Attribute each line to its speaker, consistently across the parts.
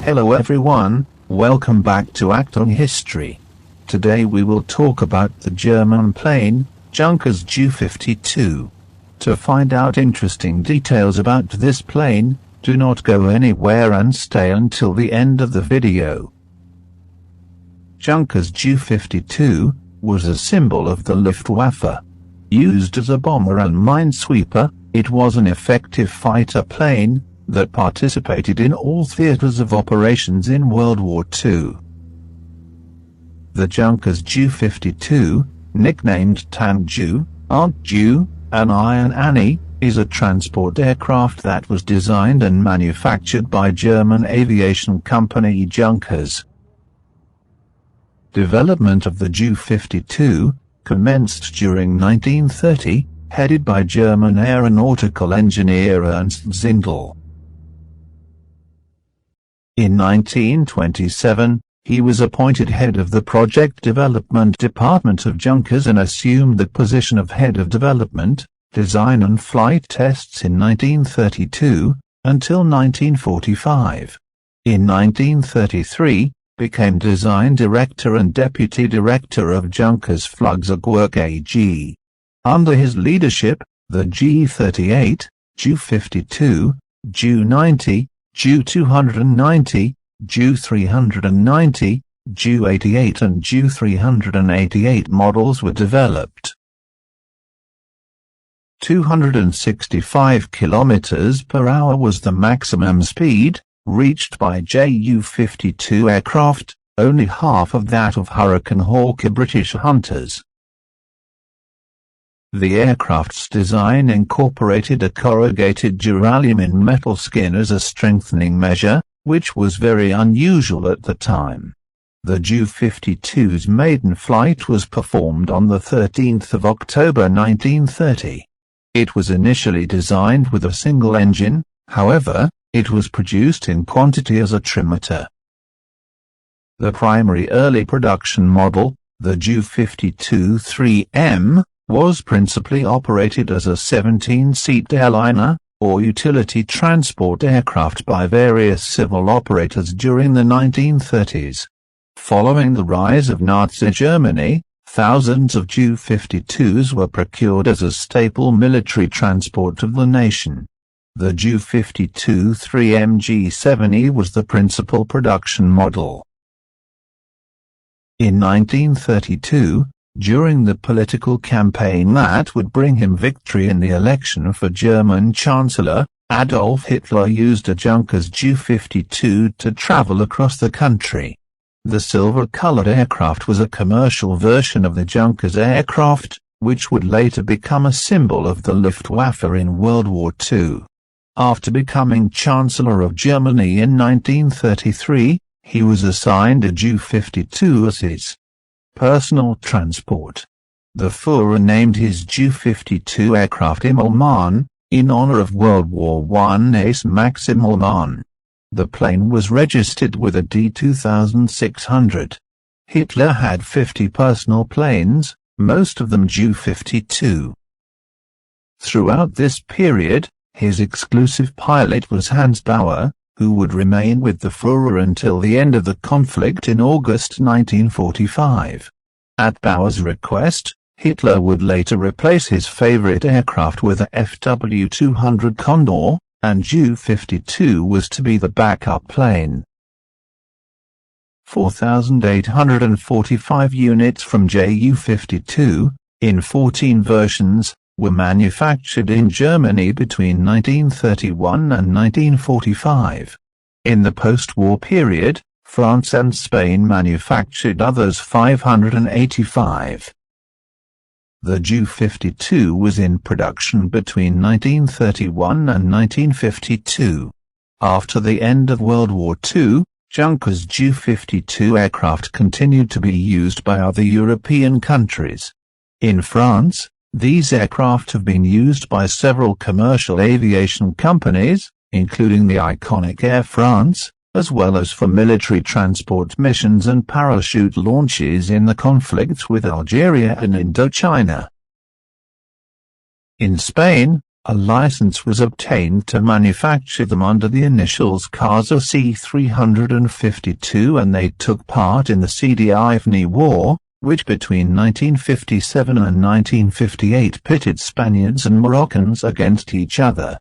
Speaker 1: Hello everyone, welcome back to Acting History. Today we will talk about the German plane, Junkers Ju-52. To find out interesting details about this plane, do not go anywhere and stay until the end of the video. Junkers Ju-52 was a symbol of the Luftwaffe. Used as a bomber and minesweeper, it was an effective fighter plane that participated in all theaters of operations in World War II. The Junkers Ju-52, nicknamed Tante Ju, Aunt Ju, and Iron Annie, is a transport aircraft that was designed and manufactured by German aviation company Junkers. Development of the Ju-52 commenced during 1930, headed by German aeronautical engineer Ernst Zindel. In 1927, he was appointed head of the project development department of Junkers and assumed the position of head of development, design and flight tests in 1932, until 1945. In 1933, became design director and deputy director of Junkers Flugzeugwerk AG. Under his leadership, the Ju-38, Ju-52, Ju-90, Ju-290, Ju-390, Ju-88 and Ju-388 models were developed. 265 km per hour was the maximum speed reached by Ju-52 aircraft, only half of that of Hurricane Hawker British Hunters. The aircraft's design incorporated a corrugated duralumin metal skin as a strengthening measure, which was very unusual at the time. The Ju-52's maiden flight was performed on the 13th of October 1930. It was initially designed with a single engine, however, it was produced in quantity as a trimotor. The primary early production model, the Ju-52-3M, was principally operated as a 17-seat airliner, or utility transport aircraft by various civil operators during the 1930s. Following the rise of Nazi Germany, thousands of Ju-52s were procured as a staple military transport of the nation. The Ju-52-3M G7E was the principal production model. In 1932, during the political campaign that would bring him victory in the election for German Chancellor, Adolf Hitler used a Junkers Ju-52 to travel across the country. The silver-colored aircraft was a commercial version of the Junkers aircraft, which would later become a symbol of the Luftwaffe in World War II. After becoming Chancellor of Germany in 1933, he was assigned a Ju-52 as his personal transport. The Führer named his Ju-52 aircraft Immelmann, in honor of World War I ace Max Immelmann. The plane was registered with a D-2600. Hitler had 50 personal planes, most of them Ju-52. Throughout this period, his exclusive pilot was Hans Bauer, who would remain with the Führer until the end of the conflict in August 1945. At Bauer's request, Hitler would later replace his favorite aircraft with a FW-200 Condor, and Ju-52 was to be the backup plane. 4,845 units from Ju-52, in 14 versions, were manufactured in Germany between 1931 and 1945. In the post-war period, France and Spain manufactured others 585. The Ju-52 was in production between 1931 and 1952. After the end of World War II, Junkers Ju-52 aircraft continued to be used by other European countries. In France, these aircraft have been used by several commercial aviation companies, including the iconic Air France, as well as for military transport missions and parachute launches in the conflicts with Algeria and Indochina. In Spain, A license was obtained to manufacture them under the initials Kaiser C-352, and they took part in the Sidi-Ifni War, which between 1957 and 1958 pitted Spaniards and Moroccans against each other.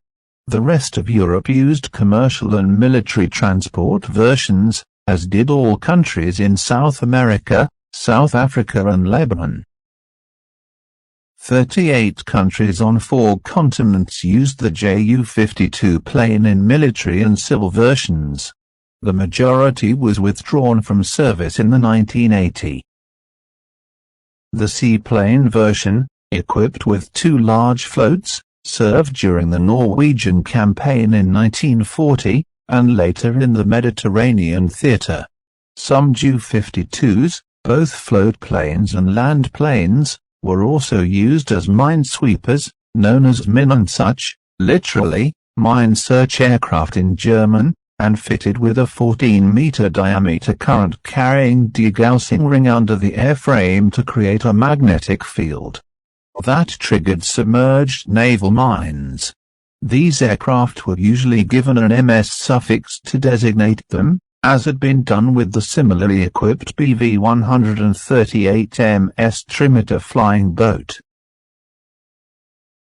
Speaker 1: The rest of Europe used commercial and military transport versions, as did all countries in South America, South Africa and Lebanon. 38 countries on 4 continents used the Ju-52 plane in military and civil versions. The majority was withdrawn from service in the 1980. The seaplane version, equipped with 2 large floats, served during the Norwegian campaign in 1940, and later in the Mediterranean theater. Some Ju-52s, both float planes and land planes, were also used as minesweepers, known as Minensuch, literally, mine search aircraft in German, and fitted with a 14-meter diameter current-carrying degaussing ring under the airframe to create a magnetic field that triggered submerged naval mines. These aircraft were usually given an MS suffix to designate them, as had been done with the similarly equipped BV-138MS Trimeter flying boat.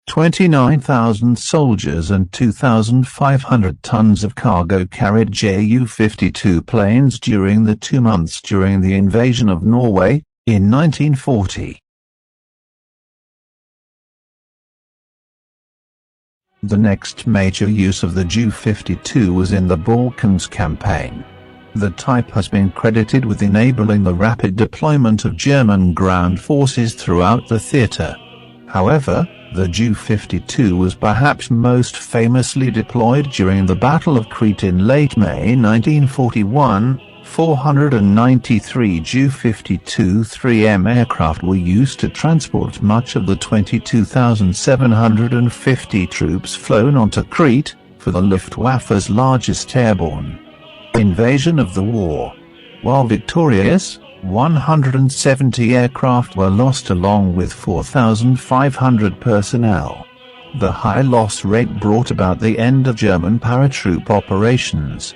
Speaker 1: 29,000 soldiers and 2,500 tons of cargo carried Ju-52 planes during the 2 months during the invasion of Norway, in 1940. The next major use of the Ju-52 was in the Balkans campaign. The type has been credited with enabling the rapid deployment of German ground forces throughout the theater. However, the Ju-52 was perhaps most famously deployed during the Battle of Crete in late May 1941. 493 Ju-52-3M aircraft were used to transport much of the 22,750 troops flown onto Crete, for the Luftwaffe's largest airborne invasion of the war. While victorious, 170 aircraft were lost along with 4,500 personnel. The high loss rate brought about the end of German paratroop operations.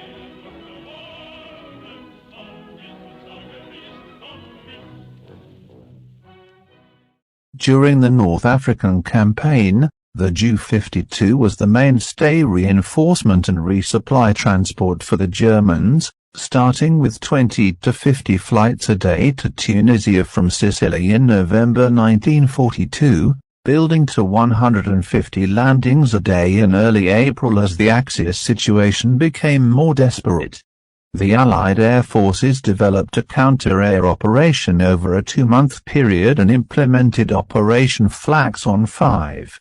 Speaker 1: During the North African campaign, the Ju-52 was the mainstay reinforcement and resupply transport for the Germans, starting with 20 to 50 flights a day to Tunisia from Sicily in November 1942, building to 150 landings a day in early April as the Axis situation became more desperate. The Allied air forces developed a counter-air operation over a 2-month period and implemented Operation Flax on 5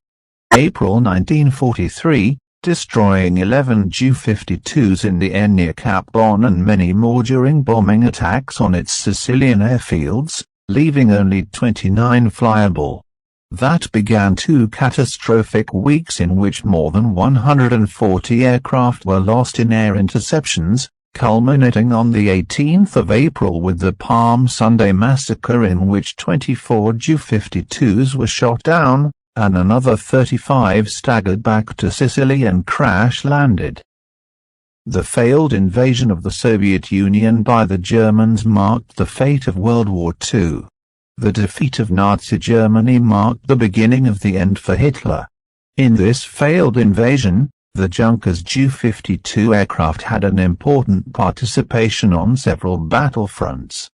Speaker 1: April 1943, destroying 11 Ju-52s in the Enya Cap Bon and many more during bombing attacks on its Sicilian airfields, leaving only 29 flyable. That began 2 catastrophic weeks in which more than 140 aircraft were lost in air interceptions, culminating on the 18th of April with the Palm Sunday massacre in which 24 Ju-52s were shot down, and another 35 staggered back to Sicily and crash-landed. The failed invasion of the Soviet Union by the Germans marked the fate of World War II. The defeat of Nazi Germany marked the beginning of the end for Hitler. In this failed invasion, the Junkers Ju-52 aircraft had an important participation on several battlefronts.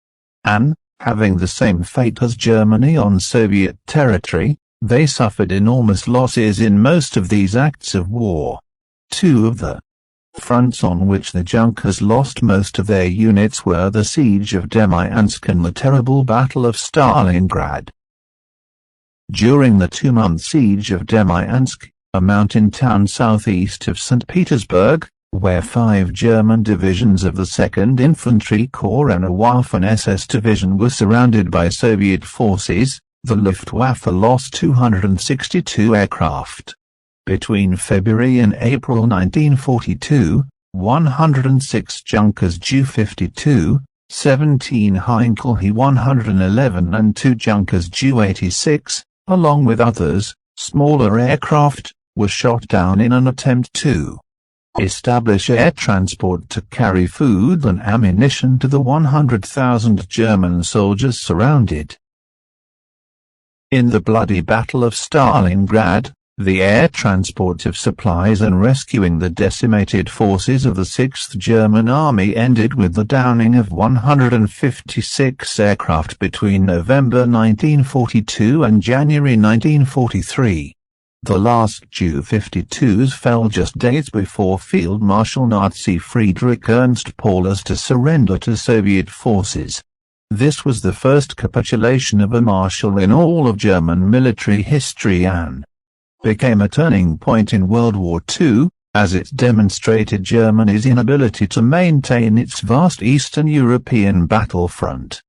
Speaker 1: And, having the same fate as Germany on Soviet territory, they suffered enormous losses in most of these acts of war. 2 of the fronts on which the Junkers lost most of their units were the Siege of Demyansk and the terrible Battle of Stalingrad. During the 2-month Siege of Demyansk, a mountain town southeast of St. Petersburg, where 5 German divisions of the 2nd Infantry Corps and a Waffen-SS division were surrounded by Soviet forces, the Luftwaffe lost 262 aircraft. Between February and April 1942, 106 Junkers Ju-52, 17 Heinkel He-111 and 2 Junkers Ju-86, along with others, smaller aircraft, was shot down in an attempt to establish air transport to carry food and ammunition to the 100,000 German soldiers surrounded. In the bloody Battle of Stalingrad, the air transport of supplies and rescuing the decimated forces of the 6th German Army ended with the downing of 156 aircraft between November 1942 and January 1943. The last Ju-52s fell just days before Field Marshal Nazi Friedrich Ernst Paulus to surrender to Soviet forces. This was the first capitulation of a marshal in all of German military history and became a turning point in World War II, as it demonstrated Germany's inability to maintain its vast Eastern European battlefront.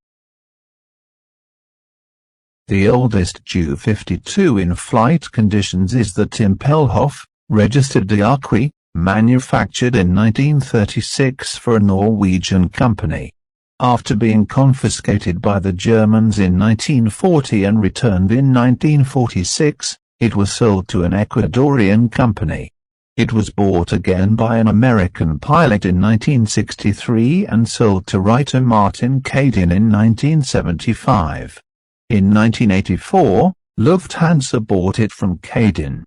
Speaker 1: The oldest Ju-52 in flight conditions is the Tempelhof, registered d'Arquis, manufactured in 1936 for a Norwegian company. After being confiscated by the Germans in 1940 and returned in 1946, it was sold to an Ecuadorian company. It was bought again by an American pilot in 1963 and sold to writer Martin Kadin in 1975. In 1984, Lufthansa bought it from Kadin.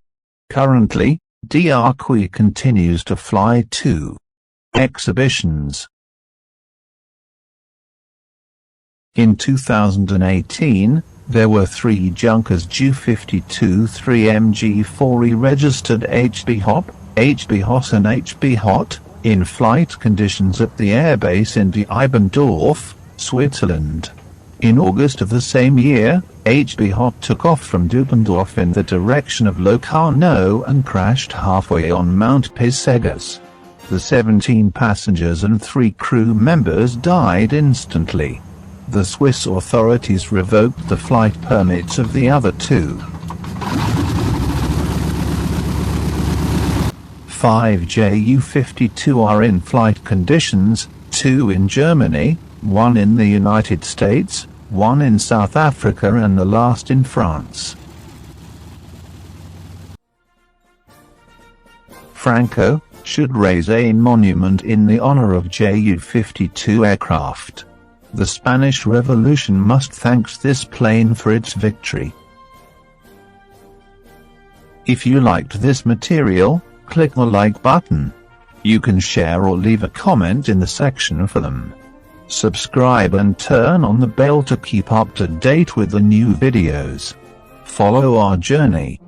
Speaker 1: Currently, d'Arquis continues to fly two exhibitions. In 2018, there were 3 Junkers Ju-52 3MG4E registered HB-HOP, HB-HOS and HB-HOT, in flight conditions at the airbase in Eibendorf, Switzerland. In August of the same year, HB-HOT took off from Dubendorf in the direction of Locarno and crashed halfway on Mount Pisegus. The 17 passengers and 3 crew members died instantly. The Swiss authorities revoked the flight permits of the other 2. 5 Ju-52 are in flight conditions, 2 in Germany, 1 in the United States, 1 in South Africa and the last in France. Franco should raise a monument in the honor of Ju-52 aircraft. The Spanish Revolution must thank this plane for its victory. If you liked this material, click the like button. You can share or leave a comment in the section for them. Subscribe and turn on the bell to keep up to date with the new videos. Follow our journey.